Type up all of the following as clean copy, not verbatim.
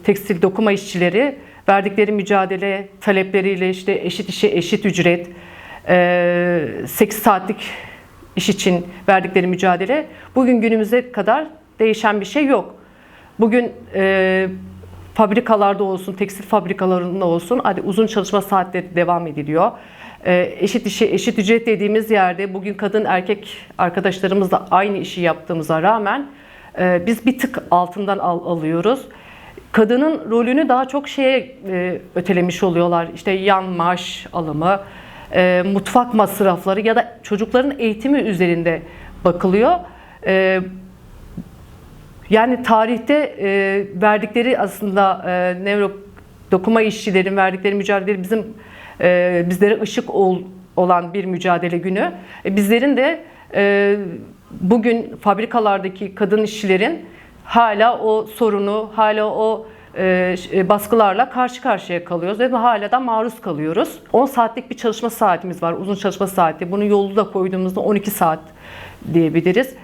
Tekstil dokuma işçileri verdikleri mücadele talepleriyle işte eşit işe eşit ücret, 8 saatlik iş için verdikleri mücadele bugün günümüze kadar değişen bir şey yok. Bugün fabrikalarda olsun, tekstil fabrikalarında olsun hadi uzun çalışma saatleri devam ediliyor. Eşit işe eşit ücret dediğimiz yerde bugün kadın erkek arkadaşlarımızla aynı işi yaptığımıza rağmen biz bir tık altından alıyoruz. Kadının rolünü daha çok ötelemiş oluyorlar. İşte yan maaş alımı, mutfak masrafları ya da çocukların eğitimi üzerinde bakılıyor. Yani tarihte verdikleri aslında dokuma işçilerin verdikleri mücadele bizlere ışık olan bir mücadele günü. Bizlerin de bugün fabrikalardaki kadın işçilerin hala o sorunu, hala o baskılarla karşı karşıya kalıyoruz ve hala da maruz kalıyoruz. 10 saatlik bir çalışma saatimiz var, uzun çalışma saati. Bunu yolu da koyduğumuzda 12 saat diyebiliriz.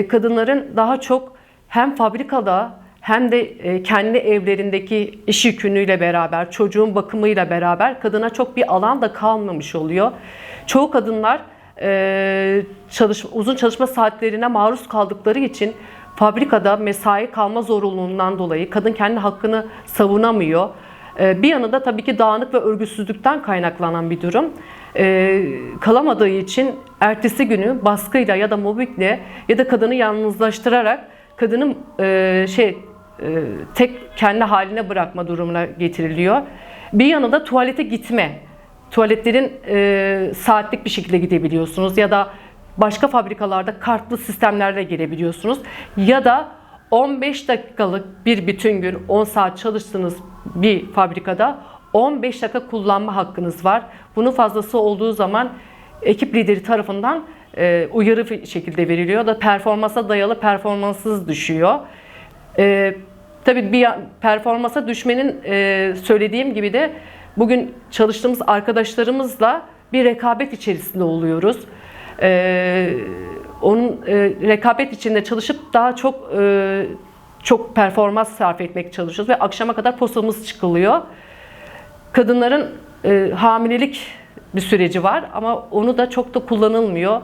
Kadınların daha çok hem fabrikada hem de kendi evlerindeki iş yükünüyle beraber, çocuğun bakımıyla beraber kadına çok bir alan da kalmamış oluyor. Çoğu kadınlar uzun çalışma saatlerine maruz kaldıkları için fabrikada mesai kalma zorunluluğundan dolayı kadın kendi hakkını savunamıyor. Bir yanında tabii ki dağınık ve örgüsüzlükten kaynaklanan bir durum. Kalamadığı için ertesi günü baskıyla ya da mobbingle ya da kadını yalnızlaştırarak kadını tek kendi haline bırakma durumuna getiriliyor. Bir yanında tuvalete gitme. Tuvaletlerin saatlik bir şekilde gidebiliyorsunuz ya da başka fabrikalarda kartlı sistemlerle girebiliyorsunuz. Ya da 15 dakikalık bir bütün gün 10 saat çalıştığınız bir fabrikada 15 dakika kullanma hakkınız var. Bunun fazlası olduğu zaman ekip lideri tarafından uyarı şekilde veriliyor da performansa dayalı performanssız düşüyor. Tabii bir performansa düşmenin söylediğim gibi de bugün çalıştığımız arkadaşlarımızla bir rekabet içerisinde oluyoruz. Onun rekabet içinde çalışıp daha çok performans sarf etmek çalışıyoruz ve akşama kadar postamız çıkılıyor. Kadınların hamilelik bir süreci var ama onu da çok da kullanılmıyor.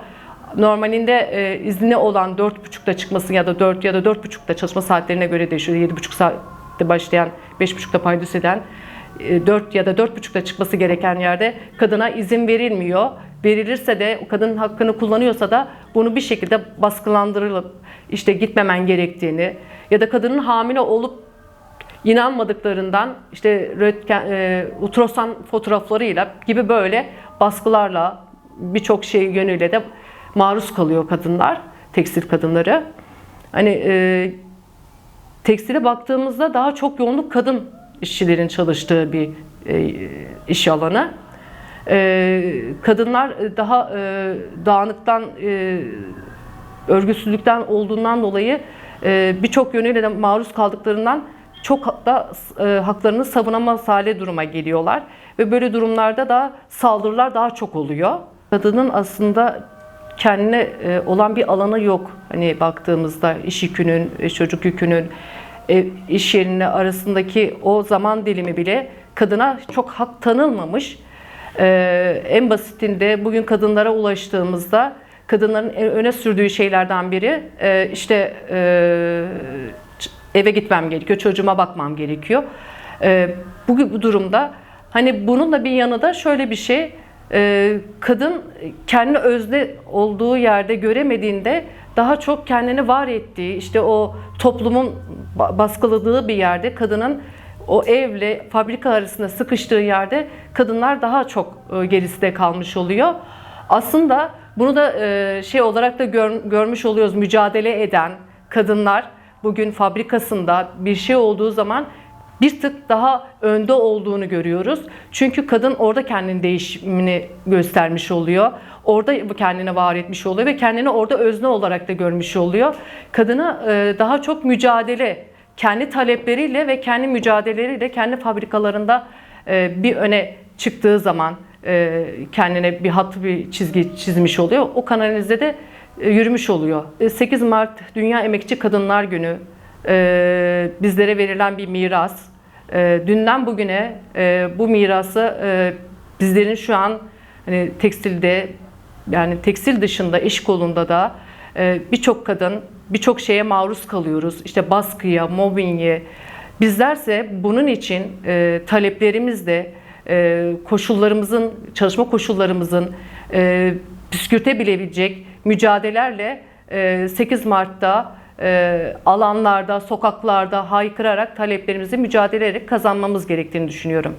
Normalinde izni olan 4.30'da çıkması ya da 4 ya da 4.30'da çalışma saatlerine göre değişiyor. 7.30 saatte başlayan, 5.30'da paydos eden 4 ya da 4.30'da çıkması gereken yerde kadına izin verilmiyor. Verilirse de o kadının hakkını kullanıyorsa da bunu bir şekilde baskılandırılıp işte gitmemen gerektiğini ya da kadının hamile olup inanmadıklarından işte ultrason fotoğraflarıyla gibi böyle baskılarla birçok şey yönüyle de maruz kalıyor kadınlar, tekstil kadınları. Hani tekstile baktığımızda daha çok yoğunluk kadın işçilerin çalıştığı bir iş alanı. Kadınlar daha dağınıktan, örgüsüzlükten olduğundan dolayı birçok yönüyle de maruz kaldıklarından çok da haklarını savunamaz hale duruma geliyorlar. Ve böyle durumlarda da saldırılar daha çok oluyor. Kadının aslında kendine olan bir alanı yok. Hani baktığımızda iş yükünün, çocuk yükünün, iş yerine arasındaki o zaman dilimi bile kadına çok hak tanınmamış. En basitinde bugün kadınlara ulaştığımızda kadınların öne sürdüğü şeylerden biri işte eve gitmem gerekiyor, çocuğuma bakmam gerekiyor. Bu durumda hani bunun da bir yanı da şöyle bir şey, kadın kendi özne olduğu yerde göremediğinde daha çok kendini var ettiği, işte o toplumun baskıladığı bir yerde kadının o evle fabrika arasında sıkıştığı yerde kadınlar daha çok gerisinde kalmış oluyor. Aslında bunu da olarak da görmüş oluyoruz. Mücadele eden kadınlar bugün fabrikasında bir şey olduğu zaman bir tık daha önde olduğunu görüyoruz. Çünkü kadın orada kendini değişimini göstermiş oluyor. Orada kendini var etmiş oluyor ve kendini orada özne olarak da görmüş oluyor. Kadını daha çok mücadele, kendi talepleriyle ve kendi mücadeleleriyle kendi fabrikalarında bir öne çıktığı zaman kendine bir çizgi çizmiş oluyor. O kanalizde de yürümüş oluyor. 8 Mart Dünya Emekçi Kadınlar Günü bizlere verilen bir miras. Dünden bugüne bu mirası bizlerin şu an hani tekstilde, yani tekstil dışında iş kolunda da birçok kadın birçok şeye maruz kalıyoruz. İşte baskıya, mobbinge. Bizlerse bunun için taleplerimizde koşullarımızın, çalışma koşullarımızın püskürtebilecek mücadelelerle 8 Mart'ta alanlarda, sokaklarda haykırarak taleplerimizi mücadele ederek kazanmamız gerektiğini düşünüyorum.